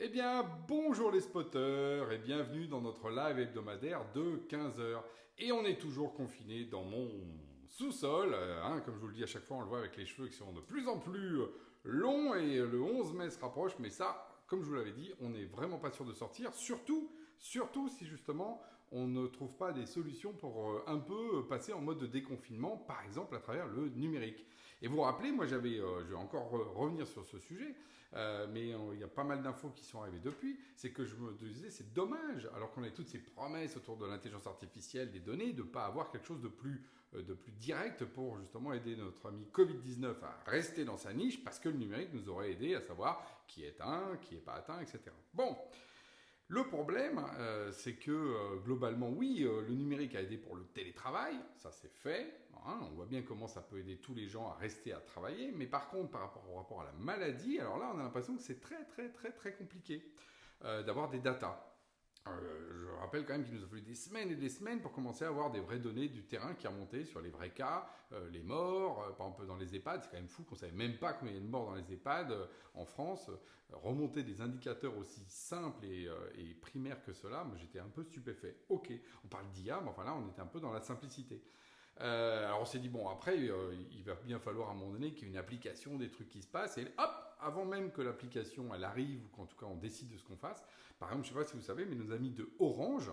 Eh bien, bonjour les spotters et bienvenue dans notre live hebdomadaire de 15 heures. Et on est toujours confiné dans mon sous-sol, comme je vous le dis à chaque fois, on le voit avec les cheveux qui sont de plus en plus longs et le 11 mai se rapproche, mais ça, comme je vous l'avais dit, on n'est vraiment pas sûr de sortir, surtout si justement on ne trouve pas des solutions pour un peu passer en mode de déconfinement, par exemple à travers le numérique. Et vous vous rappelez, moi je vais encore revenir sur ce sujet, mais il y a pas mal d'infos qui sont arrivées depuis, c'est que je me disais c'est dommage, alors qu'on a toutes ces promesses autour de l'intelligence artificielle, des données, de ne pas avoir quelque chose de plus direct pour justement aider notre ami Covid-19 à rester dans sa niche, parce que le numérique nous aurait aidé à savoir qui est atteint, qui n'est pas atteint, etc. Bon, le problème, c'est que globalement, oui, le numérique a aidé pour le télétravail, ça c'est fait, hein, on voit bien comment ça peut aider tous les gens à rester à travailler, mais par contre, par rapport au rapport à la maladie, alors là, on a l'impression que c'est très compliqué d'avoir des datas. Je rappelle quand même qu'il nous a fallu des semaines et des semaines pour commencer à avoir des vraies données du terrain qui remontaient sur les vrais cas, les morts, par exemple dans les EHPAD, c'est quand même fou qu'on ne savait même pas combien il y a de morts dans les EHPAD en France. Remonter des indicateurs aussi simples et primaires que cela, moi j'étais un peu stupéfait. Ok, on parle d'IA, mais enfin là on était un peu dans la simplicité. Alors on s'est dit, bon, après, il va bien falloir à un moment donné qu'il y ait une application, des trucs qui se passent, et hop, avant même que l'application elle arrive, ou qu'en tout cas on décide de ce qu'on fasse, par exemple, je ne sais pas si vous savez, mais nos amis de Orange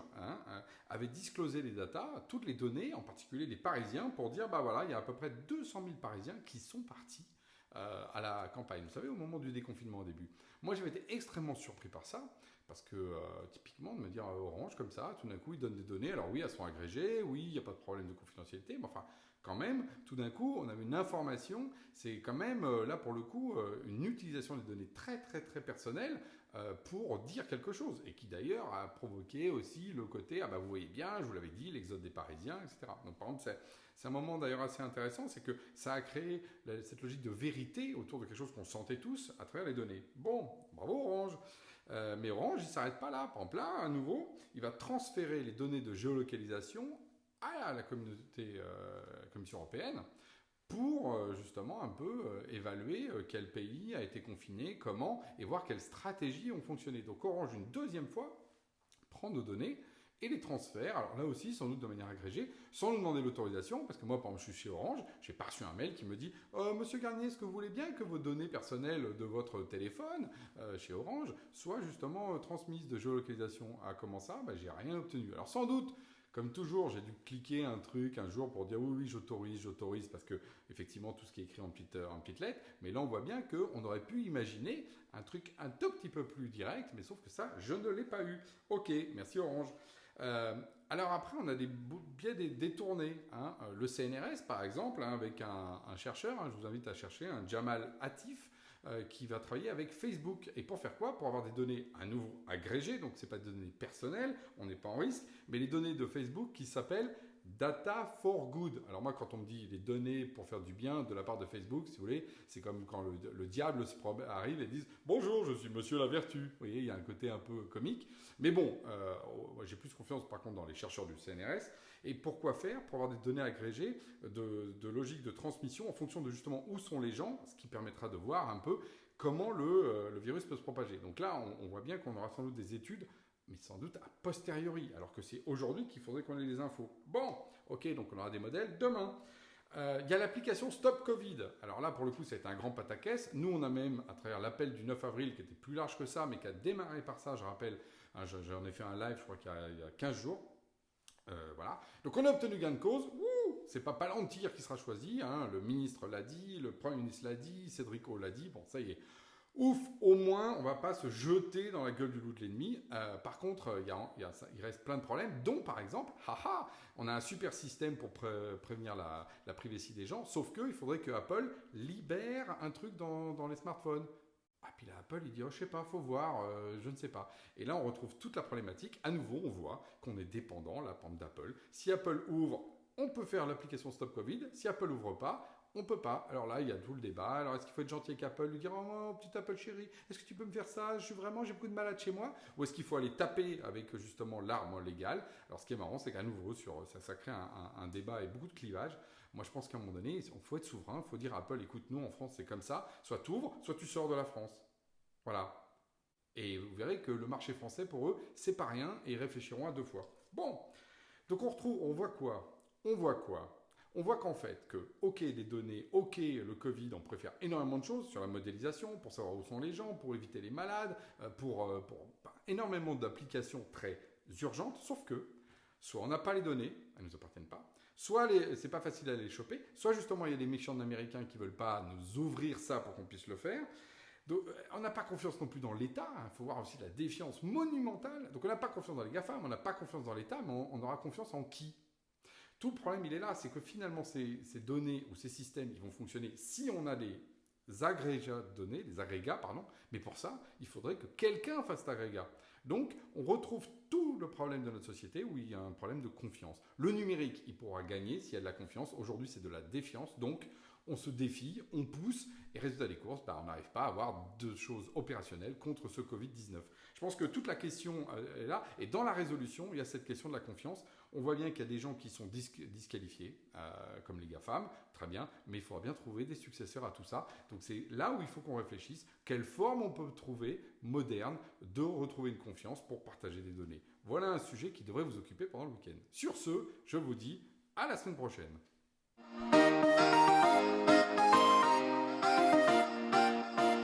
avaient disclosé les datas, toutes les données, en particulier les Parisiens, pour dire, bah voilà, il y a à peu près 200 000 Parisiens qui sont partis à la campagne. Vous savez, au moment du déconfinement au début. Moi, j'avais été extrêmement surpris par ça, parce que typiquement, de me dire Orange comme ça, tout d'un coup, ils donnent des données. Alors oui, elles sont agrégées, oui, il n'y a pas de problème de confidentialité, mais enfin, quand même, tout d'un coup, on avait une information. C'est quand même, là, pour le coup, une utilisation des données très personnelles pour dire quelque chose. Et qui d'ailleurs a provoqué aussi le côté, ah bah vous voyez bien, je vous l'avais dit, l'exode des Parisiens, etc. Donc par exemple, c'est un moment d'ailleurs assez intéressant, c'est que ça a créé cette logique de vérité autour de quelque chose qu'on sentait tous à travers les données. Bon, bravo Orange. Mais Orange, il ne s'arrête pas là. Par exemple, là, à nouveau, il va transférer les données de géolocalisation à la Commission européenne pour justement un peu évaluer quel pays a été confiné, comment, et voir quelles stratégies ont fonctionné. Donc Orange, une deuxième fois, prend nos données et les transfère, alors là aussi sans doute de manière agrégée, sans nous demander l'autorisation, parce que moi par exemple je suis chez Orange, j'ai pas reçu un mail qui me dit Monsieur Garnier, est-ce que vous voulez bien que vos données personnelles de votre téléphone chez Orange soient justement transmises de géolocalisation? Ah, comment ça? J'ai rien obtenu. Alors sans doute, comme toujours, j'ai dû cliquer un truc un jour pour dire oui, j'autorise, parce que effectivement tout ce qui est écrit en petites lettres, mais là on voit bien qu'on aurait pu imaginer un truc un tout petit peu plus direct, mais sauf que ça, je ne l'ai pas eu. Ok, merci Orange. Alors après, on a des biais détournés. Le CNRS, par exemple, avec un chercheur, je vous invite à chercher, un Jamal Hatif, qui va travailler avec Facebook. Et pour faire quoi? Pour avoir des données à nouveau agrégées, donc ce n'est pas des données personnelles, on n'est pas en risque, mais les données de Facebook qui s'appellent Data for Good. Alors moi, quand on me dit les données pour faire du bien de la part de Facebook, si vous voulez, c'est comme quand le diable arrive et dit bonjour, je suis Monsieur la Vertu. Vous voyez, il y a un côté un peu comique. Mais bon, j'ai plus confiance par contre dans les chercheurs du CNRS. Et pourquoi faire? Pour avoir des données agrégées de logique de transmission en fonction de justement où sont les gens, ce qui permettra de voir un peu comment le virus peut se propager. Donc là, on voit bien qu'on aura sans doute des études, mais sans doute a posteriori, alors que c'est aujourd'hui qu'il faudrait qu'on ait les infos. Bon, ok, donc on aura des modèles demain. Il y a l'application Stop Covid. Alors là, pour le coup, ça a été un grand pataquès. Nous, on a même, à travers l'appel du 9 avril, qui était plus large que ça, mais qui a démarré par ça, je rappelle, j'en ai fait un live, je crois qu'il y a 15 jours. Voilà. Donc on a obtenu gain de cause. C'est pas Palantir qui sera choisi. Le ministre l'a dit, le Premier ministre l'a dit, Cédrico l'a dit. Bon, ça y est. Ouf, au moins, on va pas se jeter dans la gueule du loup de l'ennemi. Par contre, il reste plein de problèmes, dont par exemple, on a un super système pour prévenir la privacy des gens, sauf qu'il faudrait que Apple libère un truc dans les smartphones. Ah, puis là, Apple, il dit, oh, je sais pas, faut voir, je ne sais pas. Et là, on retrouve toute la problématique. À nouveau, on voit qu'on est dépendant, la pente d'Apple. Si Apple ouvre, on peut faire l'application Stop Covid. Si Apple ouvre pas, on peut pas. Alors là, il y a tout le débat. Alors, est-ce qu'il faut être gentil avec Apple, lui dire, oh, petit Apple chéri, est-ce que tu peux me faire ça? J'ai beaucoup de malades chez moi. Ou est-ce qu'il faut aller taper avec justement l'arme légale? Alors, ce qui est marrant, c'est qu'à nouveau, ça crée un débat et beaucoup de clivages. Moi, je pense qu'à un moment donné, il faut être souverain. Il faut dire à Apple, écoute, nous, en France, c'est comme ça. Soit tu ouvres, soit tu sors de la France. Voilà. Et vous verrez que le marché français, pour eux, c'est pas rien et ils réfléchiront à 2 fois. Bon, donc on voit quoi? On voit qu'en fait, ok, les données, ok, le Covid, on préfère énormément de choses sur la modélisation, pour savoir où sont les gens, pour éviter les malades, pour énormément d'applications très urgentes, sauf que soit on n'a pas les données, elles ne nous appartiennent pas, soit c'est pas facile à les choper, soit justement il y a des méchants américains qui veulent pas nous ouvrir ça pour qu'on puisse le faire. Donc, on n'a pas confiance non plus dans l'État, il faut voir aussi la défiance monumentale. Donc on n'a pas confiance dans les GAFAM, on n'a pas confiance dans l'État, mais on aura confiance en qui? Tout le problème, il est là, c'est que finalement, ces données ou ces systèmes, ils vont fonctionner si on a des agrégats de données, des agrégats, pardon, mais pour ça, il faudrait que quelqu'un fasse cet agrégat. Donc, on retrouve tout le problème de notre société où il y a un problème de confiance. Le numérique, il pourra gagner s'il y a de la confiance. Aujourd'hui, c'est de la défiance, donc on se défie, on pousse, et résultat des courses, on n'arrive pas à avoir de choses opérationnelles contre ce Covid-19. Je pense que toute la question est là, et dans la résolution, il y a cette question de la confiance. On voit bien qu'il y a des gens qui sont disqualifiés, comme les GAFAM, très bien, mais il faudra bien trouver des successeurs à tout ça. Donc c'est là où il faut qu'on réfléchisse, quelle forme on peut trouver, moderne, de retrouver une confiance pour partager des données. Voilà un sujet qui devrait vous occuper pendant le week-end. Sur ce, je vous dis à la semaine prochaine.